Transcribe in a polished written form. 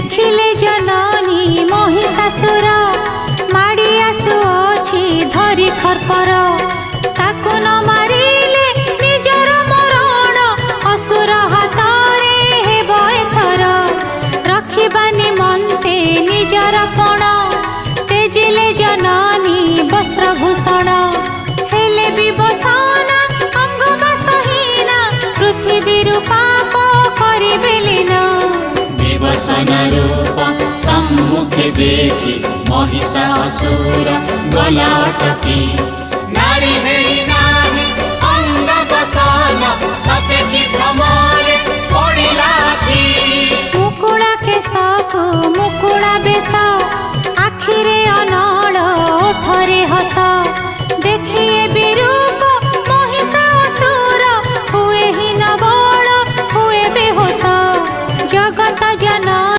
देखिले जननी महिषासुर माड़ी आसुअछि धरी खरपर ताकु न मारिले निजर मरण असुर हातरे हेब एथर रखिबा निमन्ते निजर पण तेजिले जननी वस्त्रभूषण हेले विवसना अंगबासहीना पृथ्वी पाप करिबेलिन विवसन रूप सम्मुखे देखि महिषासुर गला अटकी नारी हेई नाही अंगबासन सतेकी भ्रमरे पड़िला थी